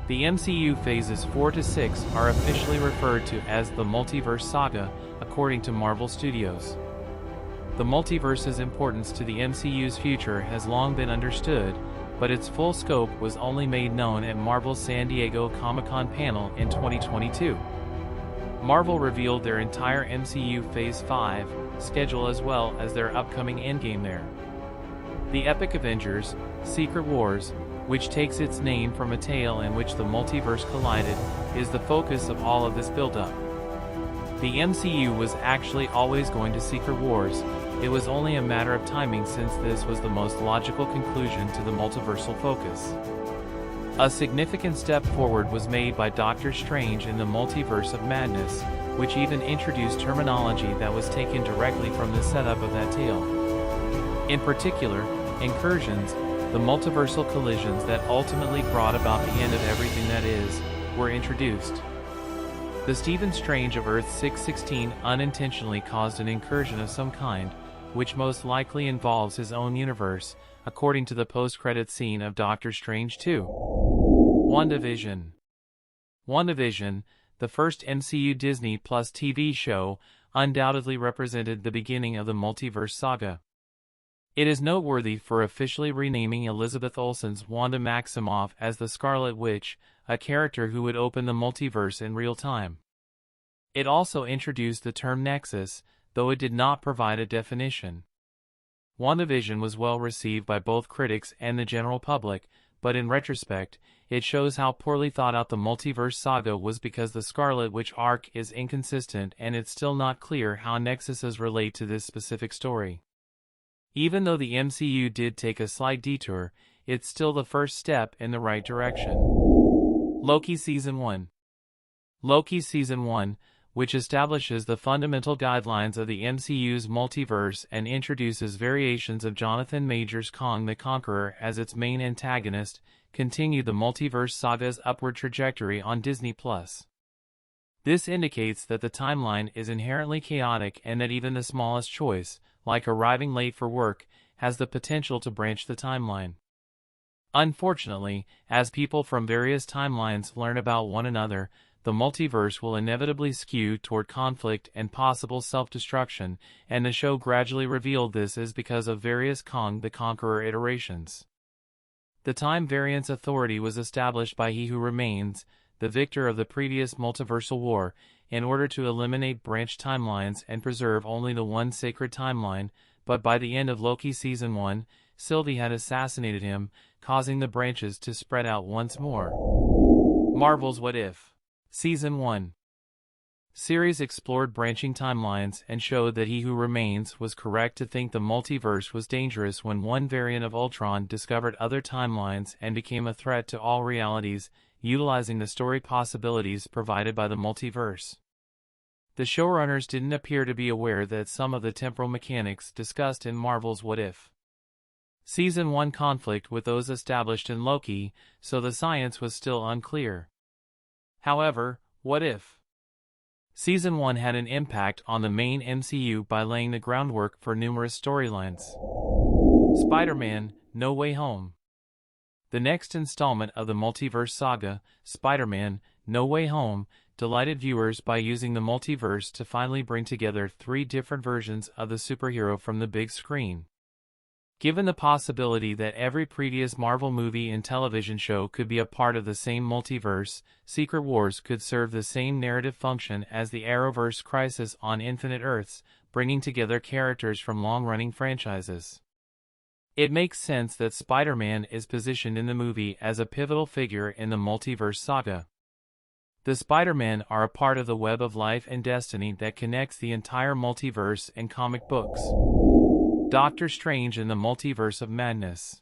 The MCU Phases 4 to 6 are officially referred to as the Multiverse Saga, according to Marvel Studios. The multiverse's importance to the MCU's future has long been understood, but its full scope was only made known at Marvel's San Diego Comic-Con panel in 2022. Marvel revealed their entire MCU Phase 5 schedule as well as their upcoming endgame there. The epic Avengers, Secret Wars, which takes its name from a tale in which the multiverse collided, is the focus of all of this buildup. The MCU was actually always going to Secret Wars. It was only a matter of timing since this was the most logical conclusion to the multiversal focus. A significant step forward was made by Doctor Strange in the Multiverse of Madness, which even introduced terminology that was taken directly from the setup of that tale. In particular, incursions, the multiversal collisions that ultimately brought about the end of everything that is, were introduced. The Stephen Strange of Earth 616 unintentionally caused an incursion of some kind, which most likely involves his own universe, according to the post-credits scene of Doctor Strange 2. WandaVision. WandaVision, the first MCU Disney Plus TV show, undoubtedly represented the beginning of the Multiverse Saga. It is noteworthy for officially renaming Elizabeth Olsen's Wanda Maximoff as the Scarlet Witch, a character who would open the multiverse in real time. It also introduced the term Nexus, though it did not provide a definition. WandaVision was well received by both critics and the general public, but in retrospect, it shows how poorly thought out the Multiverse Saga was because the Scarlet Witch arc is inconsistent and it's still not clear how Nexuses relate to this specific story. Even though the MCU did take a slight detour, it's still the first step in the right direction. Loki Season 1. Loki Season 1, which establishes the fundamental guidelines of the MCU's multiverse and introduces variations of Jonathan Majors' Kang the Conqueror as its main antagonist, continued the Multiverse Saga's upward trajectory on Disney+. This indicates that the timeline is inherently chaotic and that even the smallest choice, like arriving late for work, has the potential to branch the timeline. Unfortunately, as people from various timelines learn about one another, the multiverse will inevitably skew toward conflict and possible self-destruction, and the show gradually revealed this is because of various Kang the Conqueror iterations. The Time Variance Authority was established by He Who Remains, the victor of the previous multiversal war, in order to eliminate branched timelines and preserve only the one sacred timeline, but by the end of Loki Season 1, Sylvie had assassinated him, causing the branches to spread out once more. Marvel's What If? Season 1 series explored branching timelines and showed that He Who Remains was correct to think the multiverse was dangerous when one variant of Ultron discovered other timelines and became a threat to all realities, utilizing the story possibilities provided by the multiverse. The showrunners didn't appear to be aware that some of the temporal mechanics discussed in Marvel's What If? Season 1 conflict with those established in Loki, so the science was still unclear. However, What If? Season 1 had an impact on the main MCU by laying the groundwork for numerous storylines. Spider-Man: No Way Home. The next installment of the Multiverse Saga, Spider-Man: No Way Home, delighted viewers by using the multiverse to finally bring together three different versions of the superhero from the big screen. Given the possibility that every previous Marvel movie and television show could be a part of the same multiverse, Secret Wars could serve the same narrative function as the Arrowverse Crisis on Infinite Earths, bringing together characters from long-running franchises. It makes sense that Spider-Man is positioned in the movie as a pivotal figure in the Multiverse Saga. The Spider-Men are a part of the web of life and destiny that connects the entire multiverse and comic books. Doctor Strange in the Multiverse of Madness.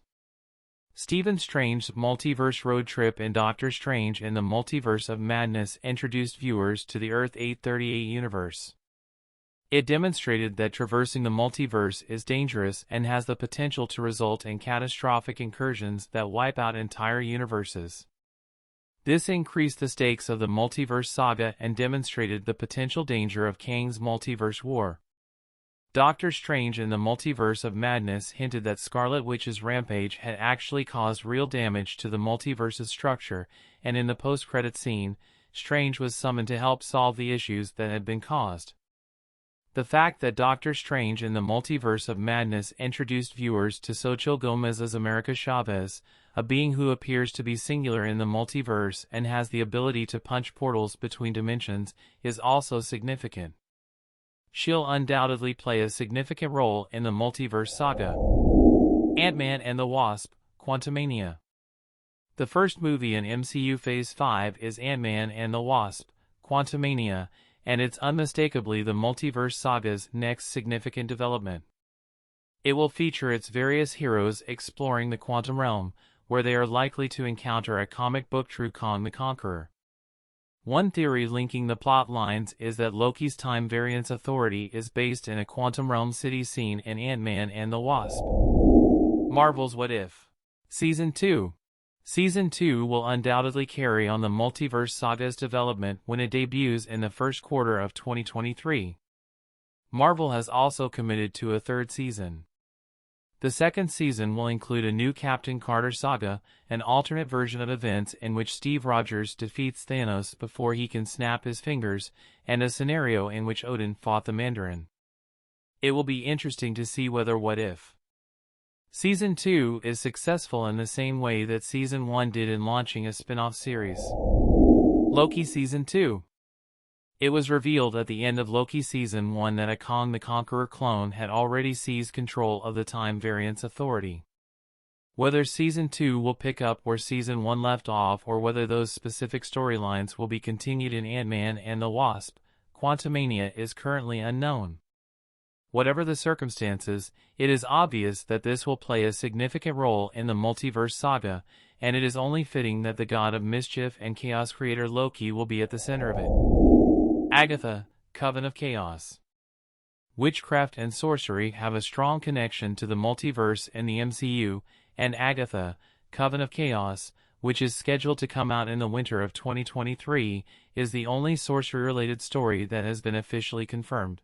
Stephen Strange's multiverse road trip in Doctor Strange in the Multiverse of Madness introduced viewers to the Earth 838 universe. It demonstrated that traversing the multiverse is dangerous and has the potential to result in catastrophic incursions that wipe out entire universes. This increased the stakes of the Multiverse Saga and demonstrated the potential danger of Kang's multiverse war. Doctor Strange in the Multiverse of Madness hinted that Scarlet Witch's rampage had actually caused real damage to the multiverse's structure, and in the post-credit scene, Strange was summoned to help solve the issues that had been caused. The fact that Doctor Strange in the Multiverse of Madness introduced viewers to Xochitl Gomez's America Chavez, a being who appears to be singular in the multiverse and has the ability to punch portals between dimensions, is also significant. She'll undoubtedly play a significant role in the Multiverse Saga. Ant-Man and the Wasp: Quantumania. The first movie in MCU Phase 5 is Ant-Man and the Wasp: Quantumania, and it's unmistakably the Multiverse Saga's next significant development. It will feature its various heroes exploring the quantum realm, where they are likely to encounter a comic book true Kong the Conqueror. One theory linking the plot lines is that Loki's time variance authority is based in a quantum realm city scene in Ant-Man and the Wasp. Marvel's What If? Season 2. Season 2 will undoubtedly carry on the Multiverse Saga's development when it debuts in the first quarter of 2023. Marvel has also committed to a third season. The second season will include a new Captain Carter saga, an alternate version of events in which Steve Rogers defeats Thanos before he can snap his fingers, and a scenario in which Odin fought the Mandarin. It will be interesting to see whether What If? Season 2 is successful in the same way that Season 1 did in launching a spin-off series. Loki Season 2. It was revealed at the end of Loki Season 1 that a Kong the Conqueror clone had already seized control of the Time Variance Authority. Whether Season 2 will pick up where Season 1 left off or whether those specific storylines will be continued in Ant-Man and the Wasp: Quantumania is currently unknown. Whatever the circumstances, it is obvious that this will play a significant role in the Multiverse Saga, and it is only fitting that the god of mischief and chaos creator Loki will be at the center of it. Agatha, Coven of Chaos. Witchcraft and sorcery have a strong connection to the multiverse in the MCU, and Agatha, Coven of Chaos, which is scheduled to come out in the winter of 2023, is the only sorcery-related story that has been officially confirmed.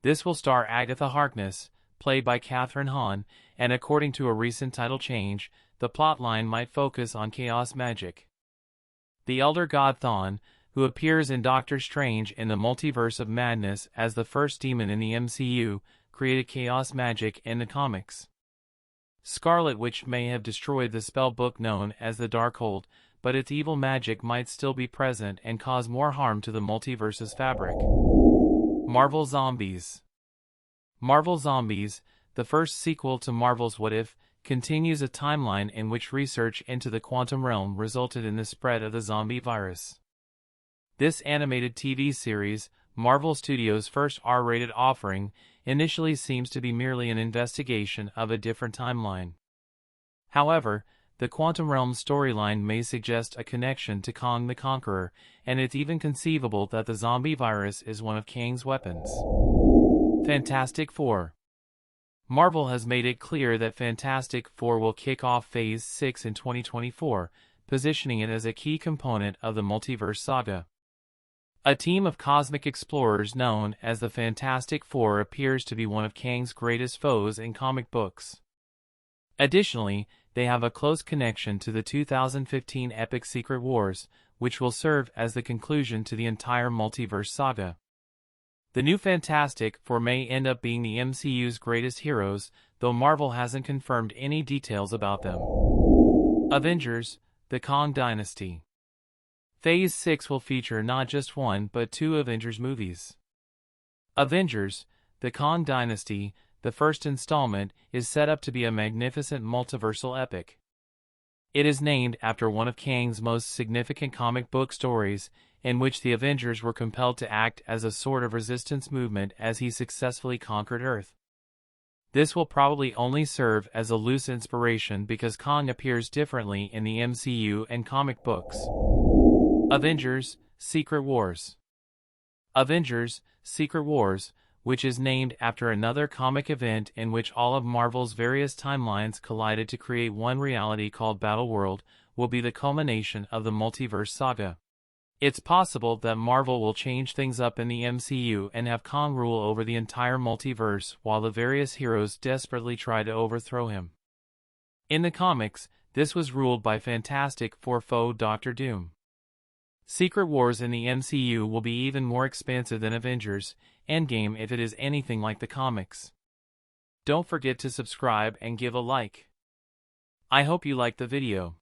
This will star Agatha Harkness, played by Kathryn Hahn, and according to a recent title change, the plotline might focus on chaos magic. The elder god Thawne, who appears in Doctor Strange in the Multiverse of Madness as the first demon in the MCU, created chaos magic in the comics. Scarlet Witch may have destroyed the spell book known as the Darkhold, but its evil magic might still be present and cause more harm to the multiverse's fabric. Marvel Zombies. Marvel Zombies, the first sequel to Marvel's What If, continues a timeline in which research into the quantum realm resulted in the spread of the zombie virus. This animated TV series, Marvel Studios' first R-rated offering, initially seems to be merely an investigation of a different timeline. However, the quantum realm storyline may suggest a connection to Kong the Conqueror, and it's even conceivable that the zombie virus is one of Kang's weapons. Fantastic Four. Marvel has made it clear that Fantastic Four will kick off Phase 6 in 2024, positioning it as a key component of the Multiverse Saga. A team of cosmic explorers known as the Fantastic Four appears to be one of Kang's greatest foes in comic books. Additionally, they have a close connection to the 2015 epic Secret Wars, which will serve as the conclusion to the entire Multiverse Saga. The new Fantastic Four may end up being the MCU's greatest heroes, though Marvel hasn't confirmed any details about them. Avengers: The Kang Dynasty. Phase 6 will feature not just one but two Avengers movies. Avengers: The Kang Dynasty, the first installment, is set up to be a magnificent multiversal epic. It is named after one of Kang's most significant comic book stories, in which the Avengers were compelled to act as a sort of resistance movement as he successfully conquered Earth. This will probably only serve as a loose inspiration because Kang appears differently in the MCU and comic books. Avengers: Secret Wars. Avengers: Secret Wars, which is named after another comic event in which all of Marvel's various timelines collided to create one reality called Battleworld, will be the culmination of the Multiverse Saga. It's possible that Marvel will change things up in the MCU and have Kang rule over the entire multiverse while the various heroes desperately try to overthrow him. In the comics, this was ruled by Fantastic Four foe Doctor Doom. Secret Wars in the MCU will be even more expansive than Avengers Endgame if it is anything like the comics. Don't forget to subscribe and give a like. I hope you liked the video.